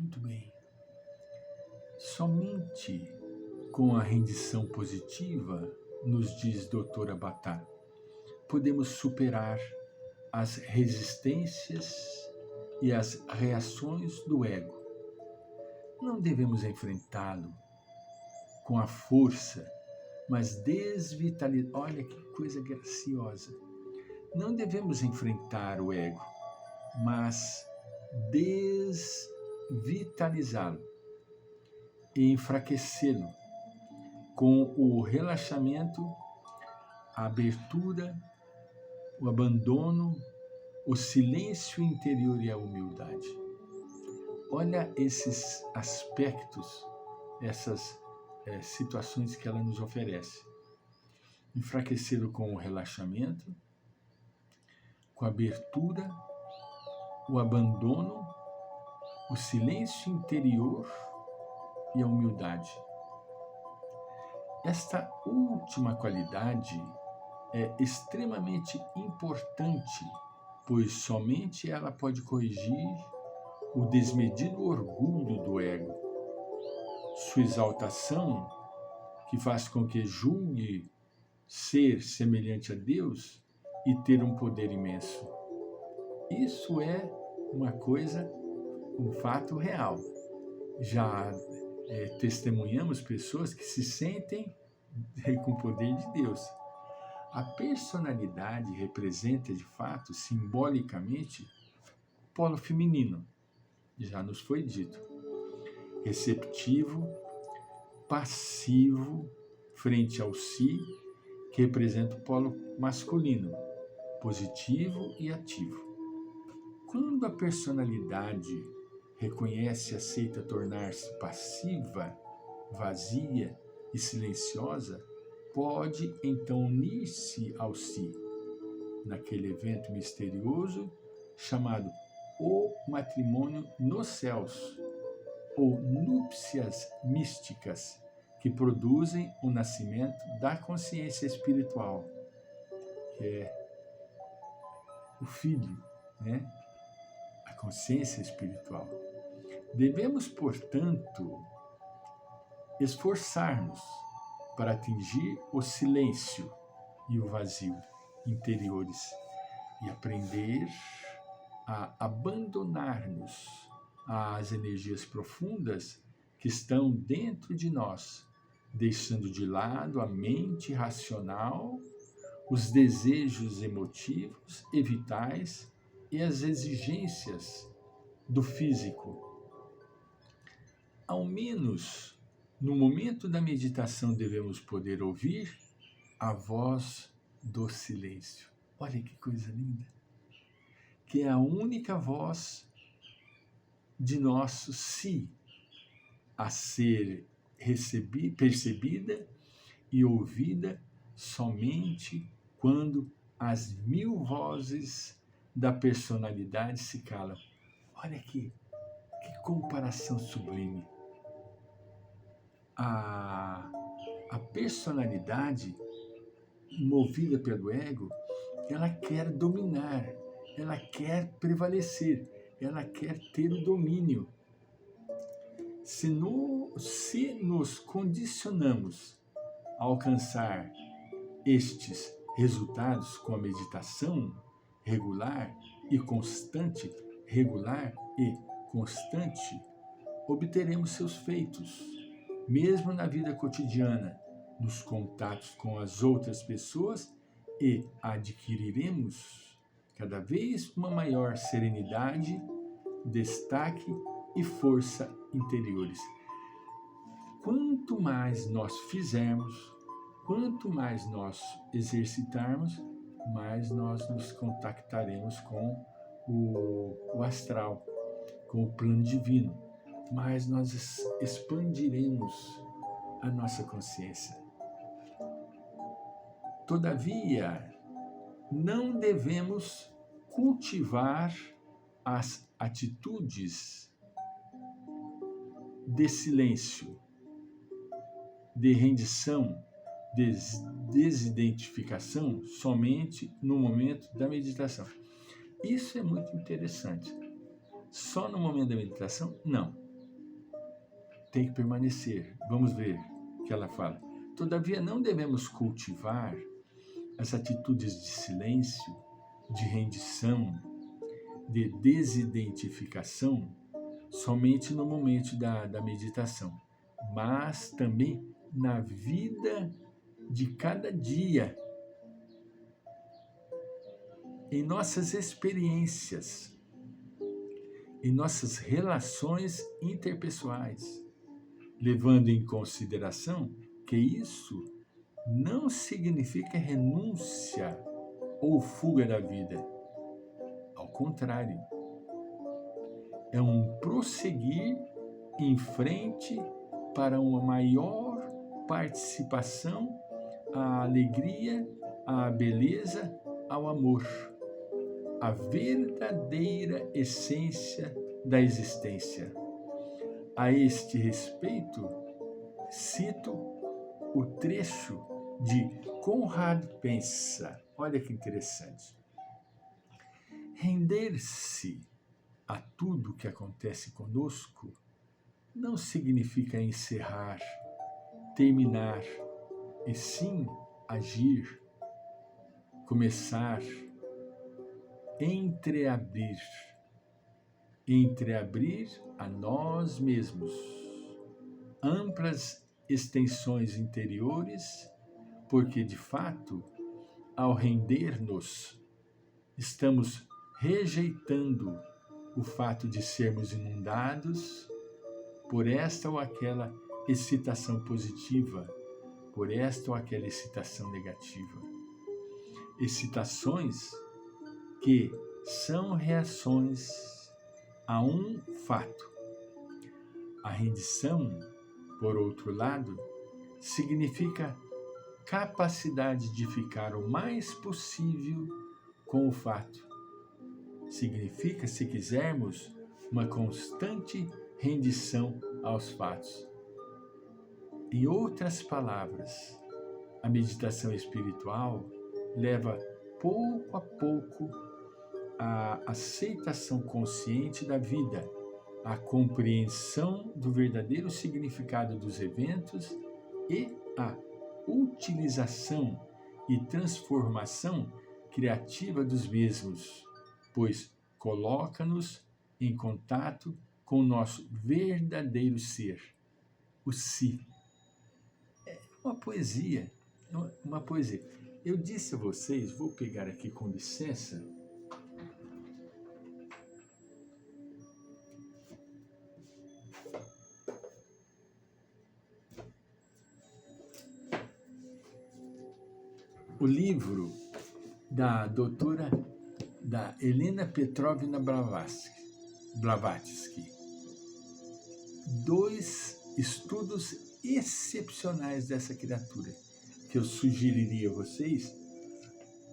Muito bem. Somente com a rendição positiva, nos diz Dr. Abatá, podemos superar as resistências e as reações do ego. Não devemos enfrentá-lo com a força, mas desvitalizar. Olha que coisa graciosa. Não devemos enfrentar o ego, mas desvitalizá-lo e enfraquecê-lo com o relaxamento, a abertura, o abandono, o silêncio interior e a humildade. Olha esses aspectos, essas situações que ela nos oferece. Enfraquecê-lo com o relaxamento, com a abertura, o abandono, o silêncio interior e a humildade. Esta última qualidade é extremamente importante, pois somente ela pode corrigir o desmedido orgulho do ego, sua exaltação, que faz com que julgue ser semelhante a Deus e ter um poder imenso. Isso é uma coisa, um fato real. Já testemunhamos pessoas que se sentem com o poder de Deus. A personalidade representa, de fato, simbolicamente, o polo feminino. Já nos foi dito. Receptivo, passivo, frente ao si, que representa o polo masculino, positivo e ativo. Quando a personalidade reconhece e aceita tornar-se passiva, vazia e silenciosa, pode então unir-se ao si, naquele evento misterioso chamado o matrimônio nos céus, ou núpcias místicas, que produzem o nascimento da consciência espiritual, que é o filho, né? A consciência espiritual. Devemos, portanto, esforçar-nos para atingir o silêncio e o vazio interiores e aprender a abandonar-nos às energias profundas que estão dentro de nós, deixando de lado a mente racional, os desejos emotivos e vitais e as exigências do físico. Ao menos, no momento da meditação, devemos poder ouvir a voz do silêncio. Olha que coisa linda! Que é a única voz de nosso si a ser percebida e ouvida somente quando as 1000 vozes da personalidade se calam. Olha que comparação sublime. A personalidade, movida pelo ego, ela quer dominar, ela quer prevalecer, ela quer ter o domínio. Se nos condicionamos a alcançar estes resultados com a meditação regular e constante, obteremos seus feitos, mesmo na vida cotidiana, nos contatos com as outras pessoas, e adquiriremos cada vez uma maior serenidade, destaque e força interiores. Quanto mais nós fizermos, quanto mais nós exercitarmos, mais nós nos contactaremos com o astral, com o plano divino, mais nós expandiremos a nossa consciência. Todavia, não devemos cultivar as atitudes de silêncio, de rendição, de desidentificação somente no momento da meditação. Isso é muito interessante. Só no momento da meditação? Não. tem que permanecer. Vamos ver o que ela fala. Todavia, não devemos cultivar as atitudes de silêncio, de rendição, de desidentificação somente no momento da meditação, mas também na vida de cada dia, em nossas experiências, em nossas relações interpessoais, levando em consideração que isso não significa renúncia ou fuga da vida. Ao contrário, é um prosseguir em frente para uma maior participação à alegria, à beleza, ao amor, a verdadeira essência da existência. A este respeito, cito o trecho de Conrad Pensa. Olha que interessante. Render-se a tudo que acontece conosco não significa encerrar, terminar, e sim agir, começar, entreabrir a nós mesmos amplas extensões interiores, porque, de fato, ao render-nos, estamos rejeitando o fato de sermos inundados por esta ou aquela excitação positiva, por esta ou aquela excitação negativa. Excitações que são reações a um fato. A rendição, por outro lado, significa capacidade de ficar o mais possível com o fato. Significa, se quisermos, uma constante rendição aos fatos. Em outras palavras, a meditação espiritual leva pouco a pouco à aceitação consciente da vida, à compreensão do verdadeiro significado dos eventos e à utilização e transformação criativa dos mesmos, pois coloca-nos em contato com o nosso verdadeiro ser, o si. É uma poesia, uma poesia. Eu disse a vocês, vou pegar aqui com licença, o livro da doutora da Helena Petrovna Blavatsky. 2 estudos excepcionais dessa criatura, que eu sugeriria a vocês,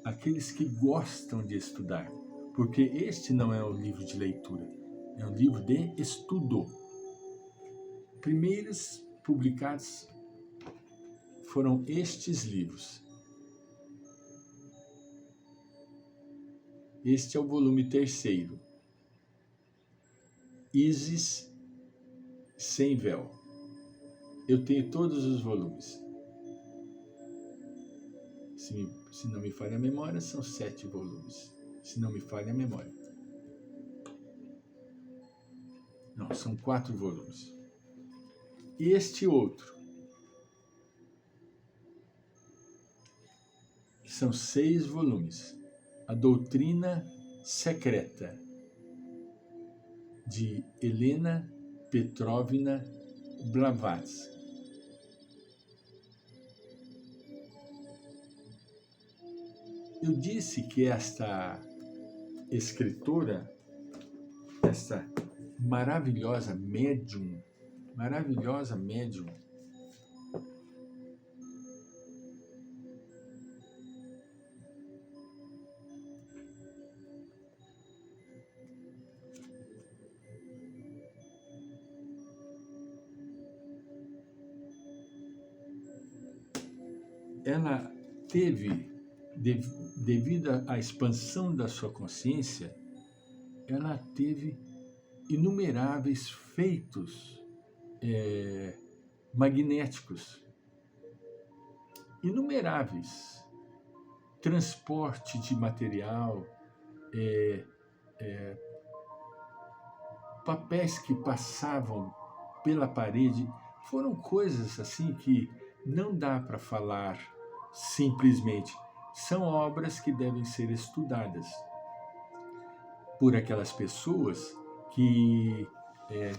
aqueles que gostam de estudar, porque este não é um livro de leitura, é um livro de estudo. Primeiros publicados foram estes livros. Este é o volume 3º, Isis Sem Véu. Eu tenho todos os volumes. Se não me falha a memória, são 7 volumes. Se não me falha a memória. Não, são 4 volumes. Este outro são 6 volumes. A Doutrina Secreta, de Helena Petrovna Blavatsky. Eu disse que esta escritora, essa maravilhosa médium, ela teve, devido à expansão da sua consciência, ela teve inumeráveis feitos magnéticos, inumeráveis, transporte de material, papéis que passavam pela parede, foram coisas assim que não dá para falar simplesmente. São obras que devem ser estudadas por aquelas pessoas que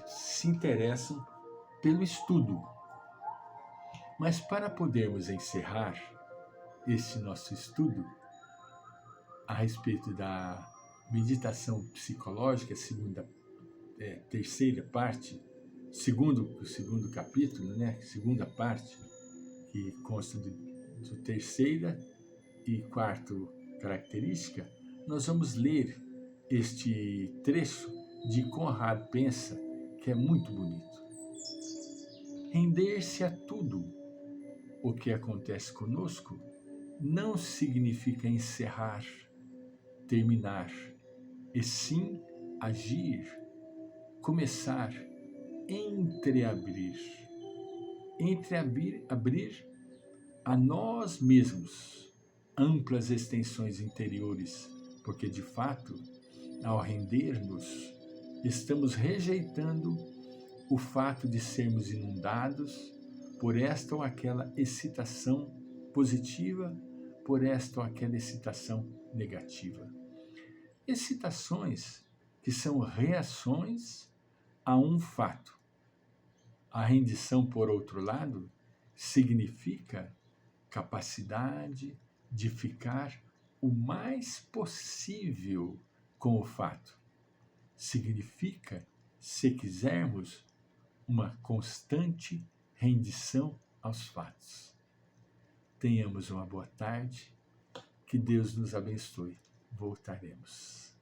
se interessam pelo estudo. Mas para podermos encerrar esse nosso estudo a respeito da meditação psicológica, terceira parte, segundo capítulo, né? Segunda parte, que consta de terceira e quarta característica, nós vamos ler este trecho de Conrad Pensa, que é muito bonito. Render-se a tudo o que acontece conosco não significa encerrar, terminar, e sim agir, começar, entreabrir a nós mesmos amplas extensões interiores, porque de fato, ao render-nos, estamos rejeitando o fato de sermos inundados por esta ou aquela excitação positiva, por esta ou aquela excitação negativa. Excitações que são reações a um fato. A rendição, por outro lado, significa capacidade de ficar o mais possível com o fato. Significa, se quisermos, uma constante rendição aos fatos. Tenhamos uma boa tarde, que Deus nos abençoe. Voltaremos.